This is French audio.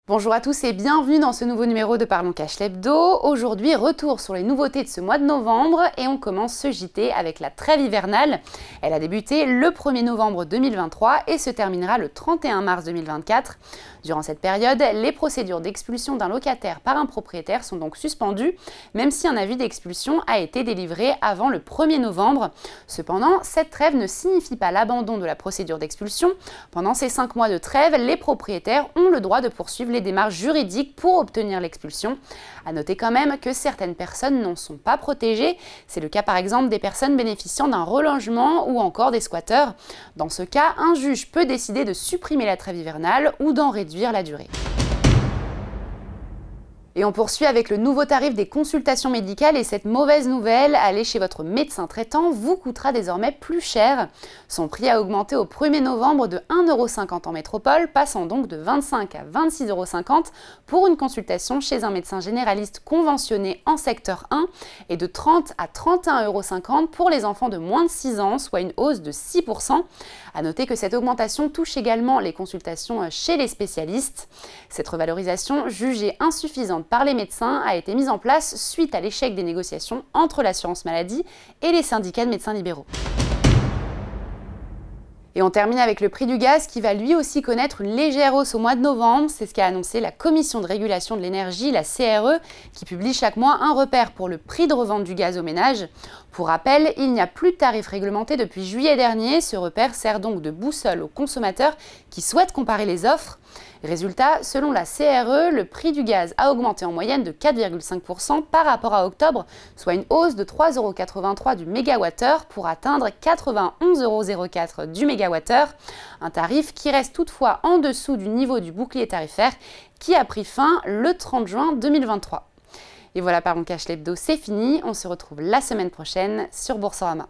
Bonjour à tous et bienvenue dans ce nouveau numéro de Parlons Cash l'Hebdo. Aujourd'hui, retour sur les nouveautés de ce mois de novembre et on commence ce JT avec la trêve hivernale. Elle a débuté le 1er novembre 2023 et se terminera le 31 mars 2024. Durant cette période, les procédures d'expulsion d'un locataire par un propriétaire sont donc suspendues, même si un avis d'expulsion a été délivré avant le 1er novembre. Cependant, cette trêve ne signifie pas l'abandon de la procédure d'expulsion. Pendant ces 5 mois de trêve, les propriétaires ont le droit de poursuivre les démarches juridiques pour obtenir l'expulsion. À noter quand même que certaines personnes n'en sont pas protégées. C'est le cas par exemple des personnes bénéficiant d'un relogement ou encore des squatteurs. Dans ce cas, un juge peut décider de supprimer la trêve hivernale ou d'en réduire la durée. Et on poursuit avec le nouveau tarif des consultations médicales et cette mauvaise nouvelle, aller chez votre médecin traitant vous coûtera désormais plus cher. Son prix a augmenté au 1er novembre de 1,50 € en métropole, passant donc de 25 à 26,50 € pour une consultation chez un médecin généraliste conventionné en secteur 1 et de 30 à 31,50 € pour les enfants de moins de 6 ans, soit une hausse de 6%. À noter que cette augmentation touche également les consultations chez les spécialistes. Cette revalorisation, jugée insuffisante par les médecins, a été mise en place suite à l'échec des négociations entre l'assurance maladie et les syndicats de médecins libéraux. Et on termine avec le prix du gaz qui va lui aussi connaître une légère hausse au mois de novembre. C'est ce qu'a annoncé la Commission de régulation de l'énergie, la CRE, qui publie chaque mois un repère pour le prix de revente du gaz aux ménages. Pour rappel, il n'y a plus de tarif réglementé depuis juillet dernier. Ce repère sert donc de boussole aux consommateurs qui souhaitent comparer les offres. Résultat, selon la CRE, le prix du gaz a augmenté en moyenne de 4,5% par rapport à octobre, soit une hausse de 3,83 € du mégawattheure pour atteindre 91,04 € du mégawattheure, un tarif qui reste toutefois en dessous du niveau du bouclier tarifaire qui a pris fin le 30 juin 2023. Et voilà, Parlons Cash l'Hebdo, c'est fini. On se retrouve la semaine prochaine sur Boursorama.